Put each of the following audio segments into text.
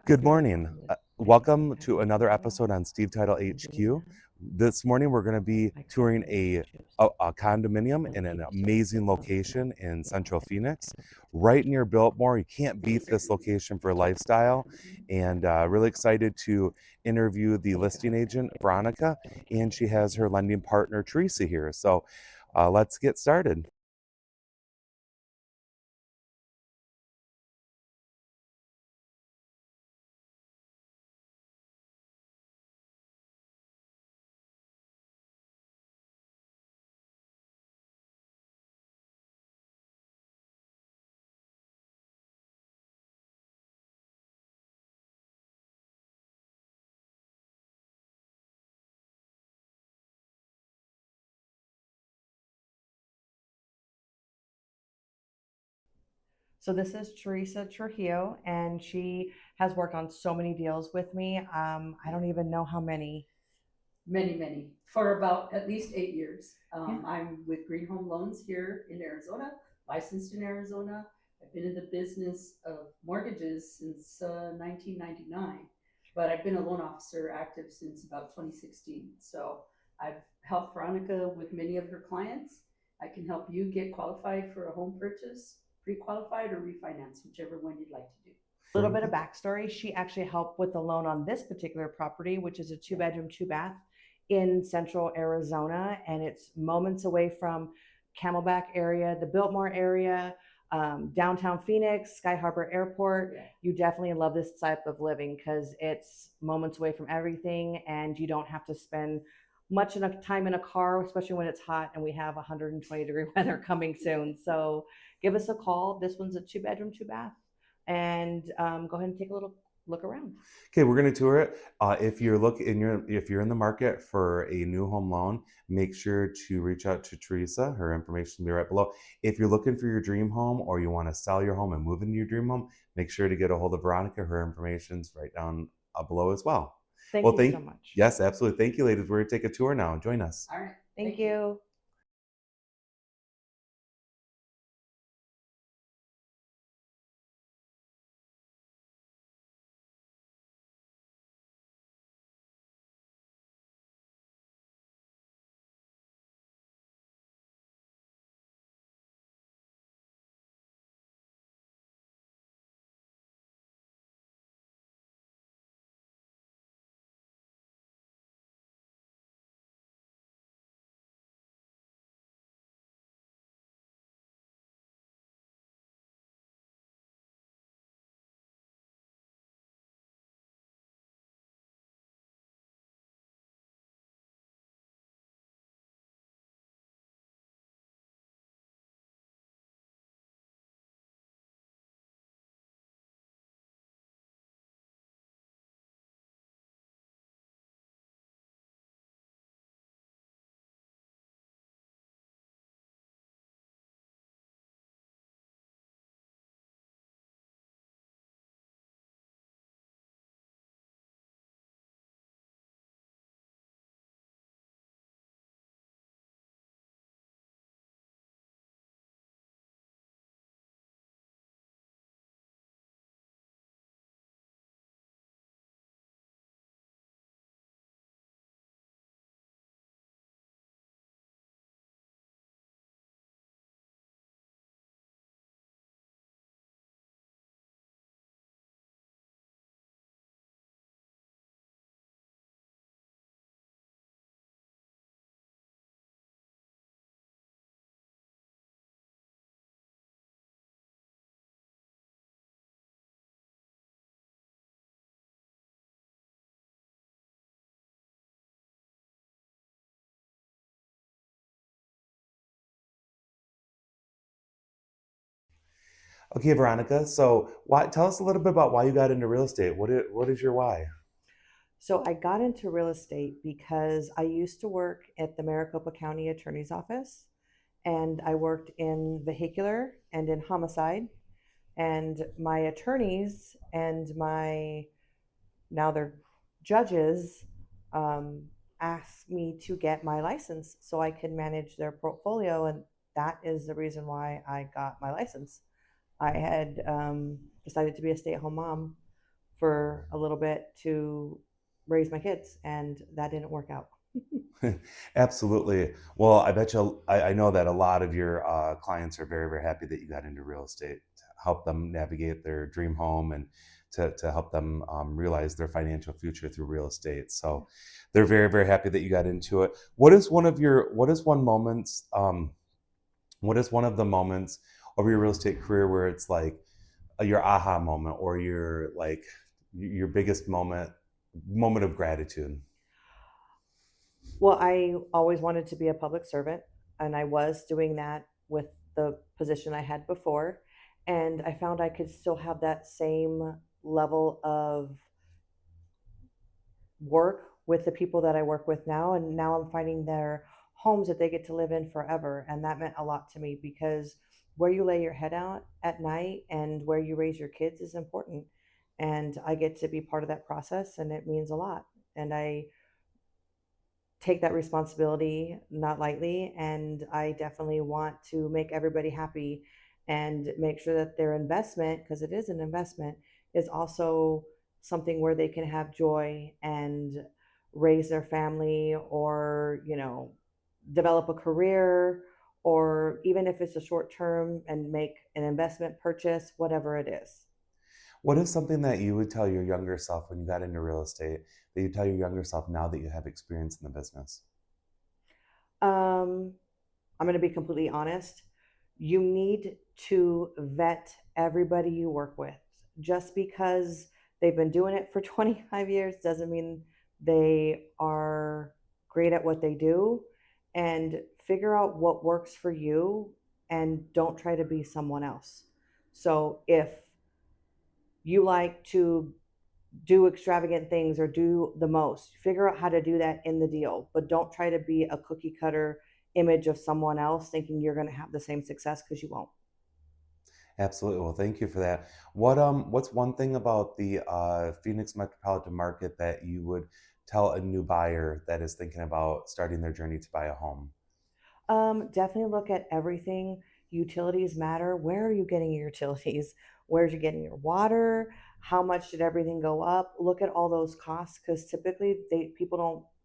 Good morning. Welcome to another episode on Steve Title HQ. This morning we're going to be touring a condominium in an amazing location in Central Phoenix, right near Biltmore. You can't beat this location for lifestyle, and really excited to interview the listing agent Veronica, and she has her lending partner Teresa here. So let's get started. So this is Teresa Trujillo, and she has worked on so many deals with me. I don't even know how many. Many, for about at least 8 years. Yeah. I'm with Green Home Loans here in Arizona, licensed in Arizona. I've been in the business of mortgages since 1999, but I've been a loan officer active since about 2016. So I've helped Veronica with many of her clients. I can help you get qualified for a home purchase, pre-qualified or refinance, whichever one you'd like to do. A little bit of backstory. She actually helped with the loan on this particular property, which is a 2 bedroom, 2 bath in central Arizona. And it's moments away from Camelback area, the Biltmore area, downtown Phoenix, Sky Harbor Airport. Yeah. You definitely love this type of living because it's moments away from everything and you don't have to spend much enough time in a car, especially when it's hot and we have 120-degree weather coming soon. So give us a call. This one's a 2 bedroom, 2 bath, and go ahead and take a little look around. Okay, we're going to tour it. If you're in the market for a new home loan, make sure to reach out to Teresa. Her information will be right below. If you're looking for your dream home or you want to sell your home and move into your dream home, make sure to get a hold of Veronica. Her information's right down below as well. Thank Well, you so much. yes, absolutely. Thank you, ladies. We're going to take a tour now. Join us. All right. Thank you. Okay, Veronica. So, tell us a little bit about why you got into real estate. What is your why? So I got into real estate because I used to work at the Maricopa County Attorney's Office, and I worked in vehicular and in homicide. And my attorneys and my now they're judges um, asked me to get my license so I could manage their portfolio, and that is the reason why I got my license. I had decided to be a stay-at-home mom for a little bit to raise my kids, and that didn't work out. Absolutely. Well, I bet you, I know that a lot of your clients are very, very happy that you got into real estate to help them navigate their dream home and to help them realize their financial future through real estate. So they're very, very happy that you got into it. What is one of your, what is one of the moments of your real estate career where it's like your aha moment or your like your biggest moment of gratitude? Well, I always wanted to be a public servant, and I was doing that with the position I had before. And I found I could still have that same level of work with the people that I work with now. And now I'm finding their homes that they get to live in forever. And that meant a lot to me because where you lay your head out at night and where you raise your kids is important. And I get to be part of that process, and it means a lot. And I take that responsibility not lightly, and I definitely want to make everybody happy and make sure that their investment, because it is an investment, is also something where they can have joy and raise their family, or develop a career, or even if it's a short term and make an investment purchase, whatever it is. What is something that you would tell your younger self when you got into real estate that you tell your younger self now that you have experience in the business? um I'm going to be completely honest. You need to vet everybody you work with. Just because they've been doing it for 25 years doesn't mean they are great at what they do. And figure out what works for you, and don't try to be someone else. So if you like to do extravagant things or do the most, figure out how to do that in the deal, but don't try to be a cookie cutter image of someone else thinking you're going to have the same success, because you won't. Absolutely. Well, thank you for that. What's one thing about the Phoenix metropolitan market that you would tell a new buyer that is thinking about starting their journey to buy a home? Definitely look at everything. Utilities matter. Where are you getting your utilities? Where's you getting your water? How much did everything go up? Look at all those costs, because typically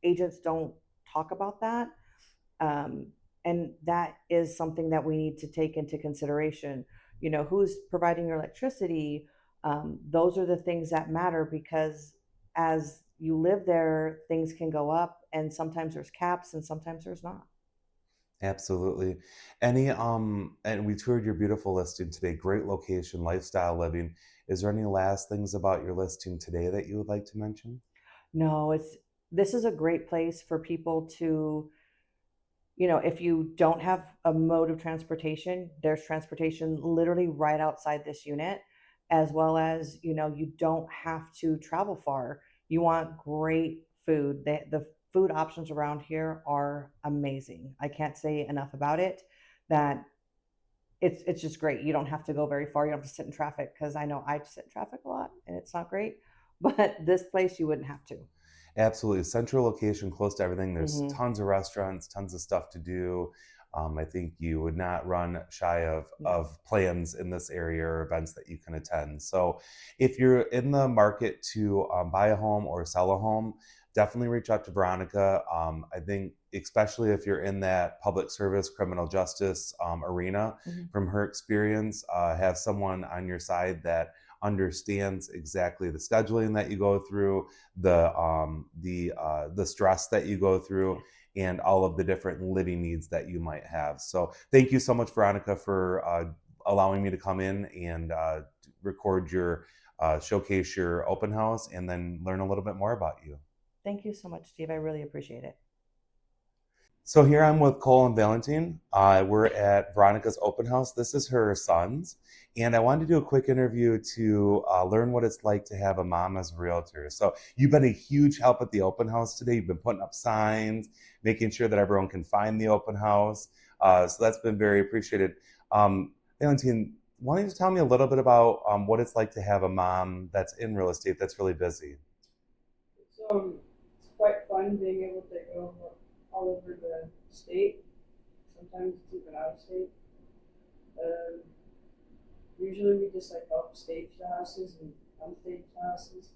agents don't talk about that. um, and that is something that we need to take into consideration. Who's providing your electricity? Those are the things that matter, because as you live there, things can go up, and sometimes there's caps and sometimes there's not. Absolutely. And we toured your beautiful listing today. Great location, lifestyle living. Is there any last things about your listing today that you would like to mention? No, this is a great place for people to, if you don't have a mode of transportation, there's transportation literally right outside this unit, as well as, you don't have to travel far. You want great food. The food options around here are amazing. I can't say enough about it. That it's just great. You don't have to go very far. You don't have to sit in traffic, because I know I sit in traffic a lot and it's not great. But this place, you wouldn't have to. Absolutely. Central location, close to everything. There's Hmm. tons of restaurants, tons of stuff to do. I think you would not run shy No. of plans in this area or events that you can attend. So, if you're in the market to buy a home or sell a home, definitely reach out to Veronica. I think, especially if you're in that public service, criminal justice arena, Hmm. from her experience, have someone on your side that understands exactly the scheduling that you go through, the stress that you go through, Yeah. and all of the different living needs that you might have. So thank you so much, Veronica, for allowing me to come in and record your showcase your open house and then learn a little bit more about you. Thank you so much, Steve. I really appreciate it. So here I'm with Cole and Valentine. We're at Veronica's open house. This is her son's. And I wanted to do a quick interview to learn what it's like to have a mom as a realtor. So you've been a huge help at the open house today. You've been putting up signs, making sure that everyone can find the open house. So that's been very appreciated. Valentine, why don't you tell me a little bit about what it's like to have a mom that's in real estate that's really busy? It's quite fun being able to go all over the state. Sometimes it's even out of state. Um, Usually we just like help stage the houses and downstate classes.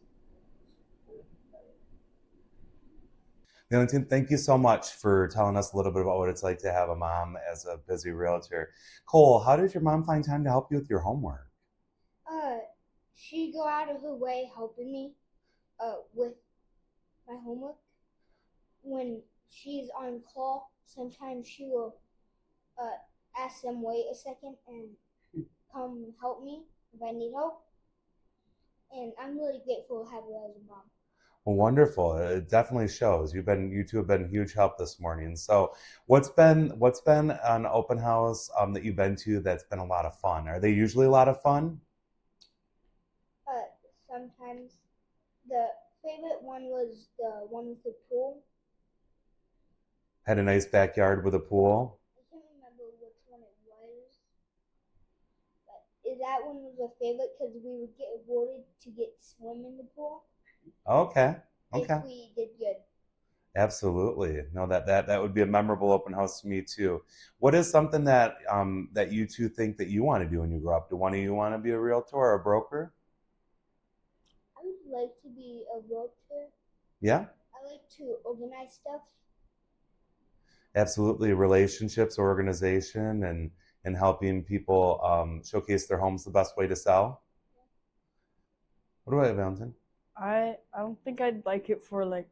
Valentin, thank you so much for telling us a little bit about what it's like to have a mom as a busy realtor. Cole, how did your mom find time to help you with your homework? She go out of her way helping me with my homework. When she's on call, sometimes she will ask them wait a second and come help me if I need help. And I'm really grateful to have her as a mom. Well, wonderful. It definitely shows. You two have been huge help this morning. So, what's been an open house that you've been to that's been a lot of fun? Are they usually a lot of fun? Sometimes the favorite one was the one with the pool. Had a nice backyard with a pool. I can't remember which one it was, but that one was a favorite because we would get awarded to get swim in the pool Okay. if Okay. we did good. Absolutely. No, that would be a memorable open house to me too. What is something that that you two think that you want to do when you grow up? Do one of you want to be a realtor or a broker? I would like to be a realtor. Yeah, I like to organize stuff. absolutely. Relationships, organization, and helping people showcase their homes the best way to sell. What about you, Valentin? I don't think I'd like it for like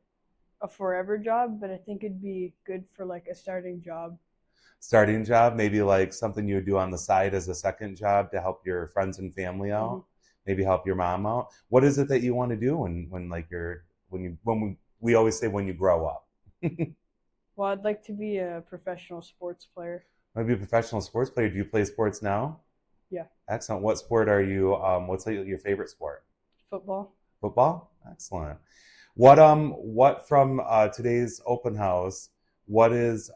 a forever job, but I think it'd be good for like a starting job. Starting job, maybe like something you would do on the side as a second job to help your friends and family out, maybe help your mom out. What is it that you want to do when like you're when we always say when you grow up? Well, I'd like to be a professional sports player. Maybe a professional sports player. Do you play sports now? Yeah. Excellent. What sport are you? What's your favorite sport? Football. Football. Excellent. What from today's open house? What is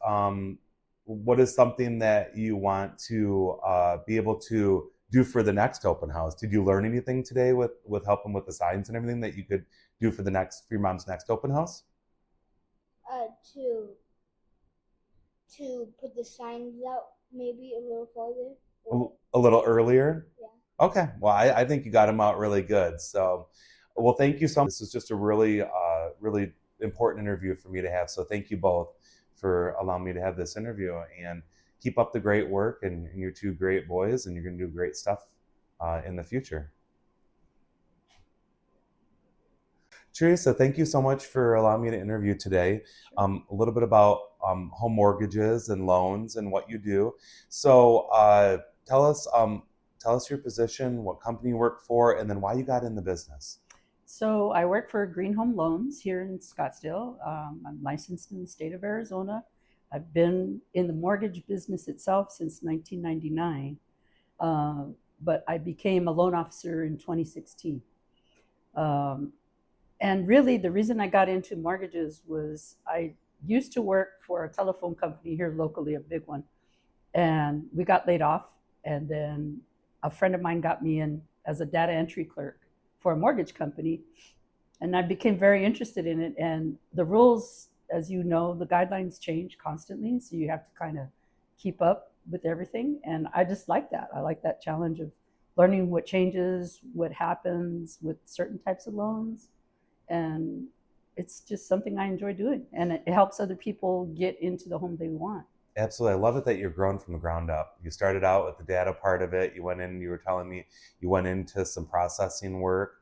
something that you want to be able to do for the next open house? Did you learn anything today with helping with the signs and everything that you could do for your mom's next open house? To put the signs out maybe a little farther. A little earlier? Yeah. Okay. Well, I think you got them out really good. So, well, thank you so much. This is just a really important interview for me to have. So thank you both for allowing me to have this interview, and keep up the great work, and you're two great boys, and you're going to do great stuff in the future. Teresa, thank you so much for allowing me to interview today. A little bit about home mortgages and loans and what you do. So tell us your position, what company you work for, and then why you got in the business. So I work for Green Home Loans here in Scottsdale. I'm licensed in the state of Arizona. I've been in the mortgage business itself since 1999, but I became a loan officer in 2016. And really, the reason I got into mortgages was I used to work for a telephone company here locally, a big one, and we got laid off. And then a friend of mine got me in as a data entry clerk for a mortgage company, and I became very interested in it. And the rules, as you know, the guidelines change constantly, so you have to kind of keep up with everything. And I just like that. I like that challenge of learning what changes, what happens with certain types of loans. And it's just something I enjoy doing, and it helps other people get into the home they want. Absolutely. I love it that you're grown from the ground up. You started out with the data part of it. You were telling me you went into some processing work.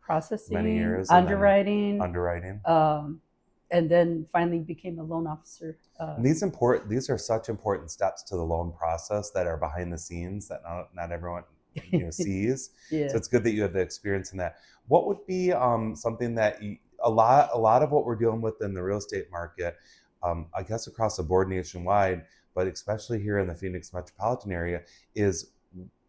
Many years. Underwriting. And then finally became a loan officer. And these are such important steps to the loan process that are behind the scenes that not everyone sees. Yeah. So it's good that you have the experience in that. What would be something that a lot of what we're dealing with in the real estate market, I guess across the board nationwide, but especially here in the Phoenix metropolitan area, is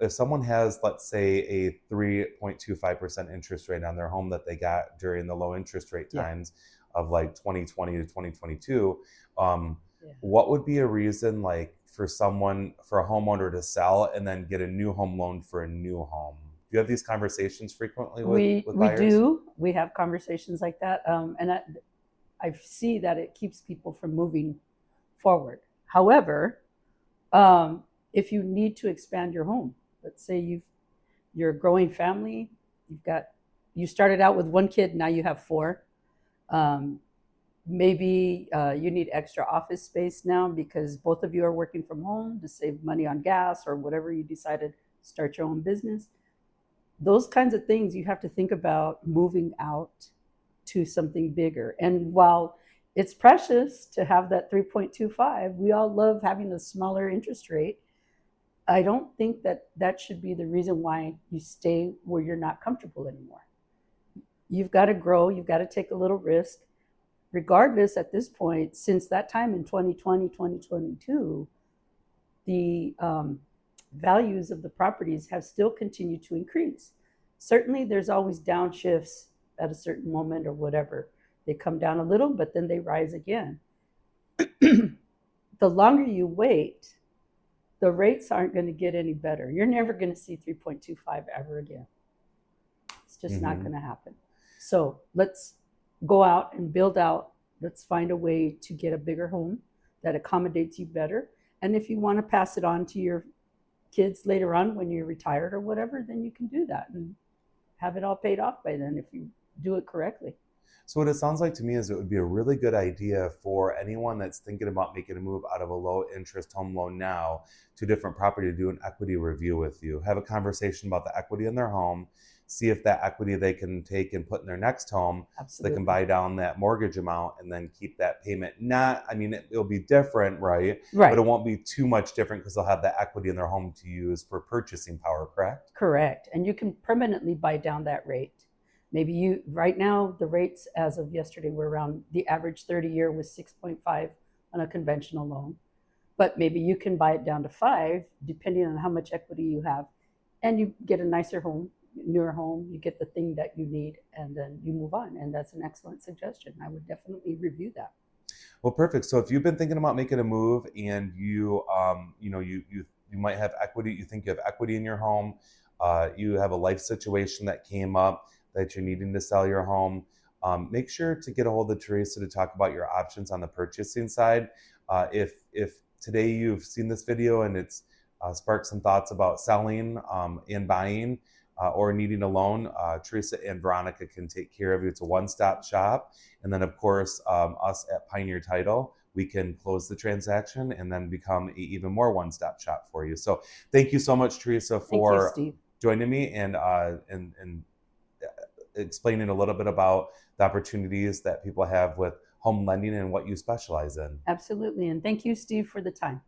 if someone has, let's say, a 3.25% interest rate on their home that they got during the low interest rate times of like 2020 to 2022, what would be a reason like for a homeowner to sell and then get a new home loan for a new home? Do you have these conversations frequently with buyers? We do. We have conversations like that, and I see that it keeps people from moving forward. However, if you need to expand your home, let's say you're a growing family, you've got you started out with one kid, now you have four. Maybe you need extra office space now because both of you are working from home to save money on gas or whatever you decided to start your own business. Those kinds of things you have to think about moving out to something bigger. And while it's precious to have that 3.25, we all love having a smaller interest rate. I don't think that that should be the reason why you stay where you're not comfortable anymore. You've got to grow, you've got to take a little risk. Regardless, at this point, since that time in 2020, 2022, the values of the properties have still continued to increase. Certainly, there's always downshifts at a certain moment or whatever. They come down a little, but then they rise again. The longer you wait, the rates aren't going to get any better. You're never going to see 3.25 ever again. It's just not going to happen. So let's go out and build out. Let's find a way to get a bigger home that accommodates you better. And if you want to pass it on to your kids later on when you're retired or whatever, then you can do that and have it all paid off by then if you do it correctly. So what it sounds like to me is it would be a really good idea for anyone that's thinking about making a move out of a low interest home loan now to a different property to do an equity review with you. Have a conversation about the equity in their home, see if that equity they can take and put in their next home. Absolutely. So they can buy down that mortgage amount and then keep that payment. It'll be different, right? But it won't be too much different because they'll have that equity in their home to use for purchasing power, correct? Correct. And you can permanently buy down that rate. Maybe right now, the rates as of yesterday were around, the average 30-year was 6.5 on a conventional loan. But maybe you can buy it down to 5, depending on how much equity you have. And you get a nicer home, newer home, you get the thing that you need, and then you move on. And that's an excellent suggestion. I would definitely review that. Well, perfect. So if you've been thinking about making a move and you might have equity, you think you have equity in your home, you have a life situation that came up that you're needing to sell your home, make sure to get a hold of Teresa to talk about your options on the purchasing side. If today you've seen this video and it's sparked some thoughts about selling and buying or needing a loan, Teresa and Veronica can take care of you. It's a one-stop shop. And then, of course, us at Pioneer Title, we can close the transaction and then become an even more one-stop shop for you. So thank you so much, Teresa, for joining me and explaining a little bit about the opportunities that people have with home lending and what you specialize in. Absolutely. And thank you, Steve, for the time.